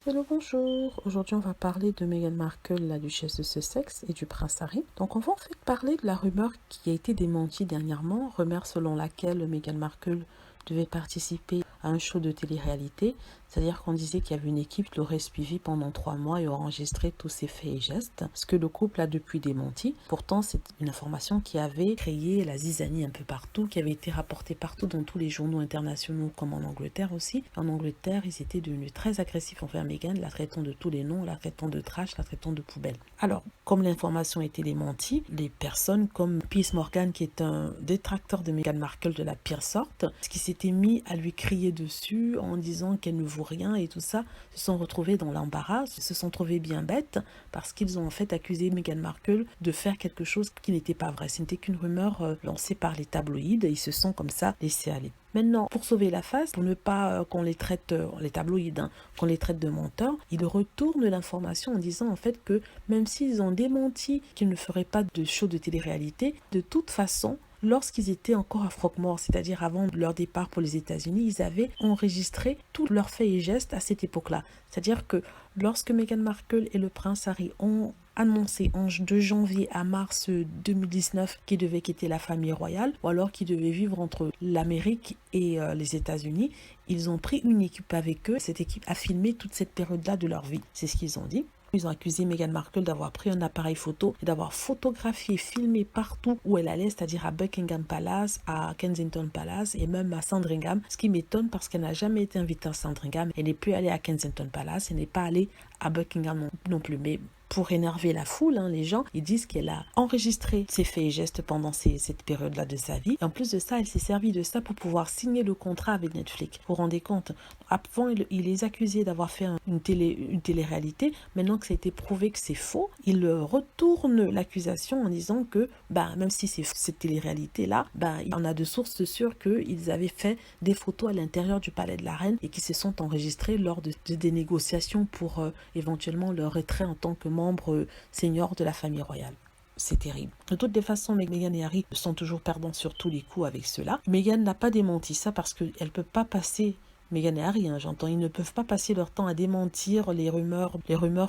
Hello, bonjour. Aujourd'hui, on va parler de Meghan Markle, la duchesse de Sussex, et du prince Harry. Donc, on va en fait parler de la rumeur qui a été démentie dernièrement, rumeur selon laquelle Meghan Markle devait participer à un show de télé-réalité. C'est-à-dire qu'on disait qu'il y avait une équipe qui l'aurait suivi pendant 3 mois et aurait enregistré tous ses faits et gestes, ce que le couple a depuis démenti. Pourtant, c'est une information qui avait créé la zizanie un peu partout, qui avait été rapportée partout dans tous les journaux internationaux, comme en Angleterre aussi. En Angleterre, ils étaient devenus très agressifs envers Meghan, la traitant de tous les noms, la traitant de trash, la traitant de poubelle. Alors, comme l'information était démentie, les personnes comme Piers Morgan, qui est un détracteur de Meghan Markle de la pire sorte, qui s'était mis à lui crier dessus en disant qu'elle ne vaut rien et tout ça, se sont retrouvés dans l'embarras, se sont trouvés bien bêtes parce qu'ils ont en fait accusé Meghan Markle de faire quelque chose qui n'était pas vrai. Ce n'était qu'une rumeur lancée par les tabloïds et ils se sont comme ça laissés aller. Maintenant, pour sauver la face, pour ne pas qu'on les traite, les tabloïds, qu'on les traite de menteurs, ils retournent l'information en disant en fait que même s'ils ont démenti qu'ils ne feraient pas de show de télé-réalité, de toute façon, lorsqu'ils étaient encore à Frogmore, c'est-à-dire avant leur départ pour les États-Unis, ils avaient enregistré tous leurs faits et gestes à cette époque-là. C'est-à-dire que lorsque Meghan Markle et le prince Harry ont annoncé de janvier à mars 2019 qu'ils devaient quitter la famille royale ou alors qu'ils devaient vivre entre l'Amérique et les États-Unis, ils ont pris une équipe avec eux. Cette équipe a filmé toute cette période-là de leur vie. C'est ce qu'ils ont dit. Ils ont accusé Meghan Markle d'avoir pris un appareil photo et d'avoir photographié, filmé partout où elle allait, c'est-à-dire à Buckingham Palace, à Kensington Palace et même à Sandringham. Ce qui m'étonne parce qu'elle n'a jamais été invitée à Sandringham. Elle n'est plus allée à Kensington Palace, elle n'est pas allée à Buckingham non plus. Mais pour énerver la foule, les gens, ils disent qu'elle a enregistré ses faits et gestes pendant cette période-là de sa vie. Et en plus de ça, elle s'est servie de ça pour pouvoir signer le contrat avec Netflix. Vous vous rendez compte? Avant, il les accusait d'avoir fait une télé-réalité. Maintenant que ça a été prouvé que c'est faux, il retourne l'accusation en disant que, même si c'est cette télé-réalité-là, on a de sources sûres qu'ils avaient fait des photos à l'intérieur du palais de la reine et qui se sont enregistrés lors des négociations pour éventuellement leur retrait en tant que membre senior de la famille royale. C'est terrible. De toutes les façons, Meghan et Harry sont toujours perdants sur tous les coups avec cela. Meghan n'a pas démenti ça parce qu'elle ne peut pas passer... Meghan et Harry, j'entends, ils ne peuvent pas passer leur temps à démentir les rumeurs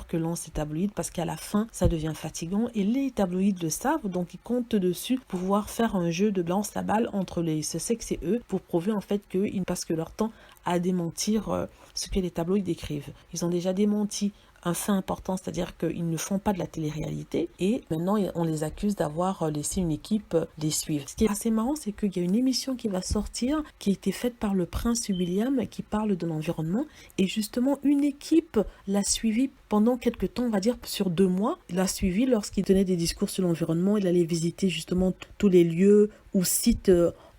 que lancent les tabloïds parce qu'à la fin, ça devient fatigant et les tabloïds le savent, donc ils comptent dessus pour pouvoir faire un jeu de lance la balle entre les Sussex et eux pour prouver en fait qu'ils ne passent que leur temps à démentir ce que les tabloïds décrivent. Ils ont déjà démenti un fait important, c'est-à-dire qu'ils ne font pas de la télé-réalité et maintenant on les accuse d'avoir laissé une équipe les suivre. Ce qui est assez marrant, c'est qu'il y a une émission qui va sortir qui a été faite par le prince William qui parle de l'environnement et justement une équipe l'a suivi pendant quelques temps, on va dire sur 2 mois, l'a suivi lorsqu'il tenait des discours sur l'environnement, il allait visiter justement tous les lieux ou sites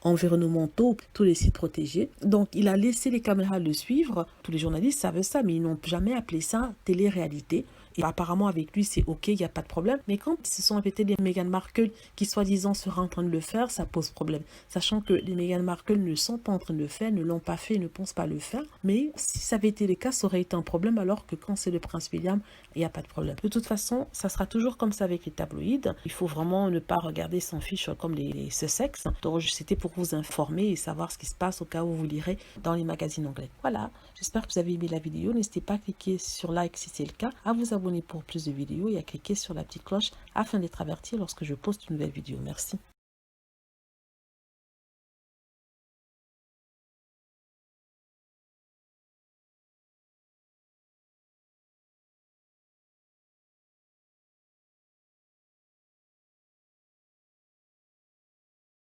environnementaux, tous les sites protégés. Donc, il a laissé les caméras le suivre. Tous les journalistes savent ça, mais ils n'ont jamais appelé ça télé-réalité. Et apparemment, avec lui, c'est OK, il n'y a pas de problème. Mais quand ils se sont répétés les Meghan Markle qui, soi-disant, seraient en train de le faire, ça pose problème. Sachant que les Meghan Markle ne sont pas en train de le faire, ne l'ont pas fait, ne pensent pas le faire. Mais si ça avait été le cas, ça aurait été un problème, alors que quand c'est le prince William, il n'y a pas de problème. De toute façon, ça sera toujours comme ça avec les tabloïds. Il faut vraiment ne pas regarder sans fiche comme les Sussex. Donc, c'était pour vous informer et savoir ce qui se passe au cas où vous lirez dans les magazines anglais. Voilà, j'espère que vous avez aimé la vidéo. N'hésitez pas à cliquer sur like si c'est le cas, à vous abonner pour plus de vidéos et à cliquer sur la petite cloche afin d'être averti lorsque je poste une nouvelle vidéo. Merci.